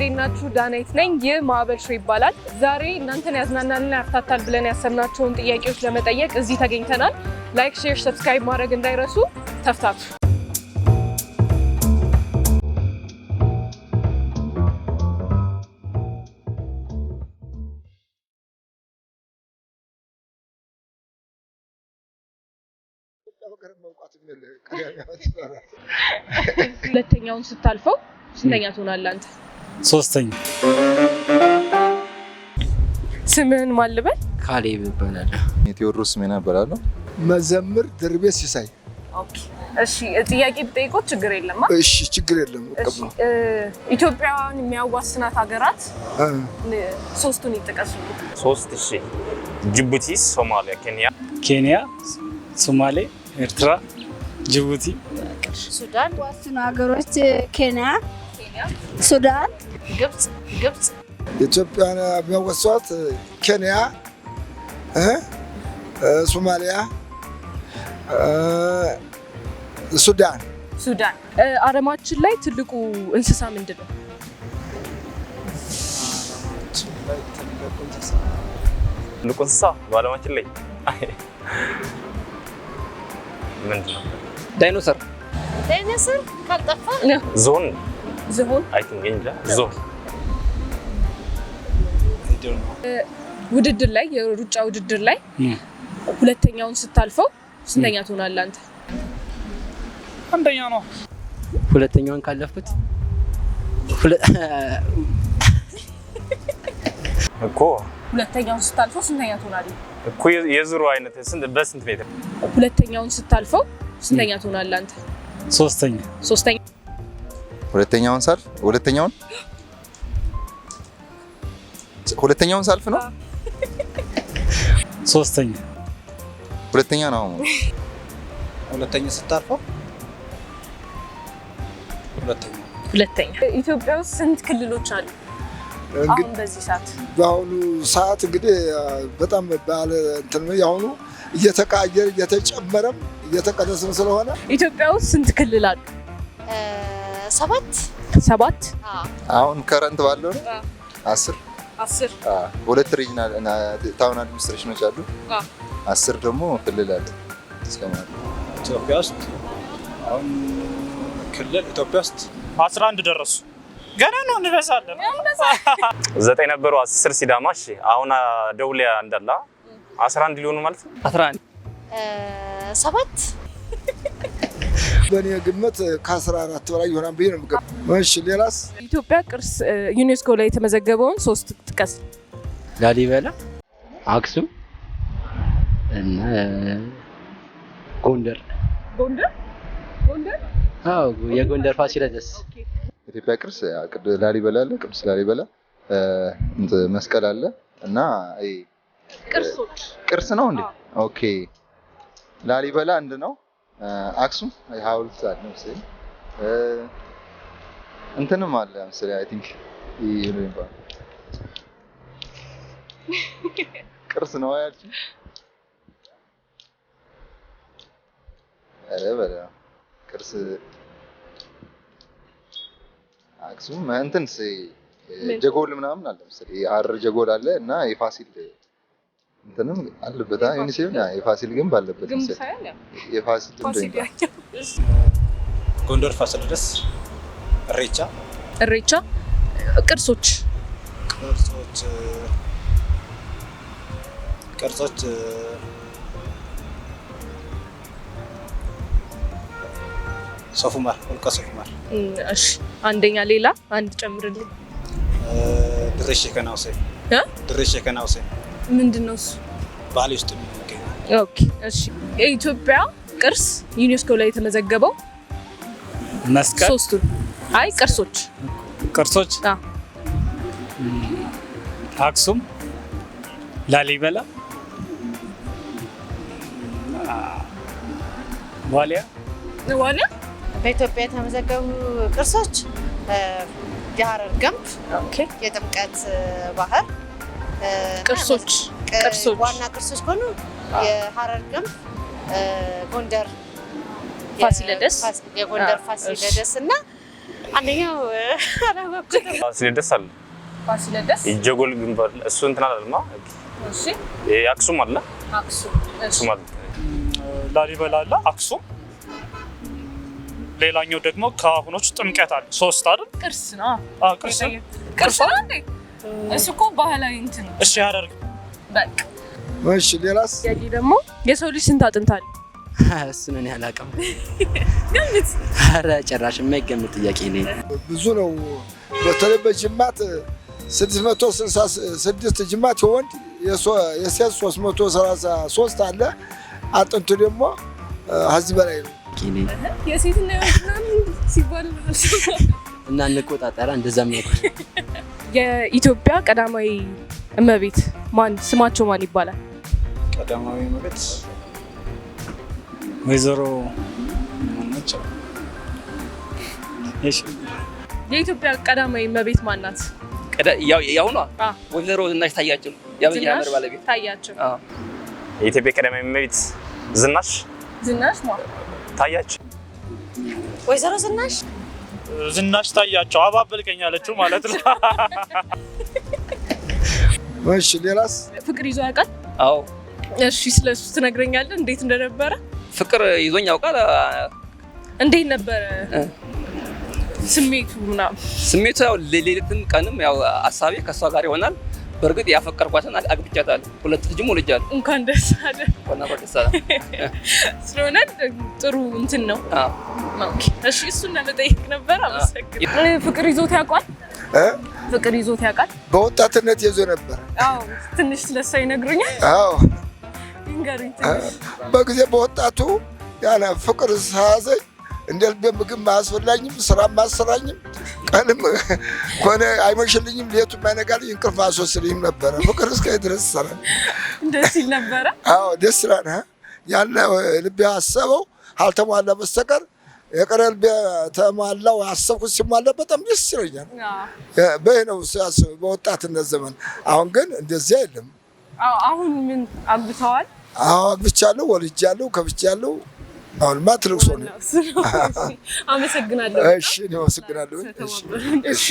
እንዴት ናችሁ? ዳናይት ነኝ። ይህ ማዕበል ሾው ይባላል። ዛሬ እናንተን ያዝናናልና ያፍታታል ብለን ያሰብናቸውን ጥያቄዎች ለመጠየቅ እዚህ ተገኝተናል። ላይክ፣ ሼር፣ ሰብስክራይብ ማድረግ እንዳይረሱ። ተፍታቱ። ሁለተኛውን ስታልፈው ስንተኛ ትሆናለህ አንተ? ሶስተኛ። ስምህን ማን ልበል? ካሌብ እባላለሁ። ቴዎድሮስ ሜና እባላለሁ። መዘምር ድርቤት ሲሳይ። ኦኬ እሺ፣ ጥያቄ ብጠይቆት ችግር የለም? እሺ ችግር የለም። ኢትዮጵያን የሚያዋስናት ሀገራት ሶስቱን ይጥቀሱ። እሺ። ጅቡቲ፣ ሶማሊያ፣ ኬንያ፣ ሶማሌ፣ ኤርትራ፣ ጅቡቲ፣ ሱዳን። ዋስኑ ሀገሮች ኬንያ፣ ሱዳን፣ ግብጽ። ኢትዮጵያን የሚያዋስኗት ኬንያ፣ ሶማሊያ፣ ሱዳን። ዓለማችን ላይ ትልቁ እንስሳ ምንድን ነው? ትልቁ እንስሳ በዓለማችን ላይ ምንድን ነው? ዳይኖሰር ካልጠፋ ዞን ዝሆን። ዞን። ውድድር ላይ የሩጫ ውድድር ላይ ሁለተኛውን ስታልፈው ስንተኛ ትሆናለህ አንተ? አንደኛ ነው። ሁለተኛውን ካለፍኩት እኮ ሁለተኛውን ስታልፈው ስንተኛ ትሆናለህ? እኮ የዙሩ አይነት በስንት ሜትር? ሁለተኛውን ስታልፈው ስንተኛ ትሆናለህ አንተ? ሶስተኛ። ሁለተኛውን ሳልፍ ነው። ሶስተኛ። ሁለተኛ ነው። ሁለተኛ ስታልፈው ሁለተኛ። ኢትዮጵያ ውስጥ ስንት ክልሎች አሉ አሁን በዚህ ሰዓት? በአሁኑ ሰዓት እንግዲህ በጣም ባለ እንትን ነው። ያሁኑ እየተቀያየረ እየተጨመረም እየተቀነሰም ስለሆነ ኢትዮጵያ ውስጥ ስንት ክልል አሉ? 7 አሁን ከረንት ባለው ነው 10 ሁለት ሪጅናል እና ታውን አድሚኒስትሬሽኖች አሉ። 10 ደግሞ ክልል አለ። እስከማለት ኢትዮጵያ ውስጥ አሁን ክልል ኢትዮጵያ ውስጥ 11 ደረሱ። ገና ነው እንበዛለን። 9 ነበሩ። 10 ሲዳማ። እሺ አሁን ደውሊያ እንዳላ 11 ሊሆኑ ማለት ነው። 11 7 በእኔ ግምት ከ14 በላይ ይሆናል ብዬ ነው የምገምተው። እሺ ሌላስ? ኢትዮጵያ ቅርስ ዩኔስኮ ላይ የተመዘገበውን 3 ጥቀስ። ላሊበላ፣ አክሱም እና ጎንደር። አዎ የጎንደር ፋሲለደስ። ኢትዮጵያ ቅርስ ላሊበላ አለ፣ ቅዱስ ላሊበላ፣ መስቀል አለ እና ቅርስ ነው እንዴ? ኦኬ ላሊበላ አንድ ነው። አክሱም ሐውልት አለ መሰለኝ። እንትንም አለ መሰለኝ። አይ ቲንክ ይሄ ቅርስ ነው ያልኩ። በለ ቅርስ አክሱም እንትን ጀጎል ምናምን አለ መሰለኝ። ሐረር ጀጎል አለ እና የፋሲል እንትንም አለበት። ዩኒሴፍ የፋሲል ግንብ አለበት መሰለኝ። የፋሲል ጎንደር ፋሲለደስ፣ እሬቻ። ቅርሶች ሶፉማር፣ ወልቃ ሶፉማር። እሺ አንደኛ። ሌላ አንድ ጨምርልኝ። ድሬ ሸከና ሁሴን ምንድነው እሱ? ባሌ ውስጥ የሚገኝ። ኦኬ እሺ። የኢትዮጵያ ቅርስ ዩኔስኮ ላይ የተመዘገበው መስቀል። 3ቱን አይ ቅርሶች አክሱም፣ ላሊበላ፣ ዋሊያ። በኢትዮጵያ የተመዘገቡ ቅርሶች የሐረር ግንብ፣ የጥምቀት ባህር ቅርሶች ዋና ቅርሶች ከሆኑ የሐረር ግንብ፣ ጎንደር ፋሲለደስ፣ የጎንደር ፋሲለደስ እና አንደኛው አላወቅኩትም። ፋሲለደስ አለ። ፋሲለደስ የጀጎል ግንብ አለ። እሱ እንትን አለማ። እሺ አክሱም አለ። አክሱም አለ። ላሊበላ አለ። አክሱም ሌላኛው ደግሞ ከአሁኖቹ ጥምቀት አለ። 3 አይደል? ቅርስ ነው። ቅርስ ነው እንዴ? እሱ እኮ ባህላዊ እንትን ነው። እሺ ያደርግ በቃ እሺ ሌላስ? ያጊ ደግሞ የሰው ልጅ ስንት አጥንት አለ? እሱን እኔ አላውቅም። ገምት። ኧረ ጭራሽ የማይገምት ጥያቄ ነው። ብዙ ነው። በተለይ በጅማት 666 ጅማት የወንድ የሴት 333 አለ። አጥንቱ ደግሞ ከዚህ በላይ ነው። የሴትና የወንድ ሲባል እና እንቆጣጠራ እንደዛም ነው። የኢትዮጵያ ቀዳማዊ እመቤት ማን ስማቸው ማን ይባላል? ቀዳማዊ እመቤት ወይዘሮ ነች። እሺ የኢትዮጵያ ቀዳማዊ እመቤት ማን ናት? ያሁኗ ወይዘሮ ዝናሽ ታያቸው የአብይ አህመድ ባለቤት ታያቸው። የኢትዮጵያ ቀዳማዊ እመቤት ዝናሽ ታያቸው። ወይዘሮ ዝናሽ ታያቸው አባበልከኝ አለችው ማለት ነው። እሺ ሌላስ? ፍቅር ይዞ ያውቃል? አዎ። እሺ ስለሱ ትነግረኛለህ እንዴት እንደነበረ? ፍቅር ይዞኝ ያውቃል። እንዴት ነበረ ስሜቱ ምናምን? ስሜቱ ያው ሌሊትም ቀንም ያው ሀሳቤ ከሷ ጋር ይሆናል። በእርግጥ ያፈቀርኳትን አግብቻታለሁ። 2 ልጅም ወልጃለሁ። እንኳን ደስ አለ። ስለሆነ ጥሩ እንትን ነው። ኦኬ እሺ እሱን ለመጠየቅ ነበር። አመሰግናለሁ። ፍቅር ይዞት ያውቃል? ፍቅር ይዞት ያውቃል? በወጣትነት ይዞ ነበር። አዎ ትንሽ ስለሷ ይነግሩኛል? አዎ ይንገሩኝ ትንሽ። በጊዜ በወጣቱ ያለ ፍቅር ሳያዘኝ እንደ ልቤ ምግብ ማያስበላኝም፣ ስራ ማያሰራኝም፣ ቀንም ሆነ አይመሽልኝም፣ ሌቱም አይነጋልኝ፣ እንቅልፍ አስወስድኝም ነበረ። ፍቅር እስከ ድረስ ይሰራል። ደስ ይል ነበረ። አዎ ደስ ይላል። ያለ ልቤ አሰበው አልተሟላ በስተቀር የቀረ ልቤ ተሟላው አሰብኩት ሲሟላ በጣም ደስ ይለኛል። በይ ነው በወጣትነት ዘመን። አሁን ግን እንደዚህ አይደለም። አሁን ምን አግብተዋል? አዎ አግብቻለሁ፣ ወልጃለሁ፣ ከብቻለሁ። አሁንማ ትልቅ ሰው ነኝ። አመሰግናለሁ። እሺ እኔ አመሰግናለሁ። እሺ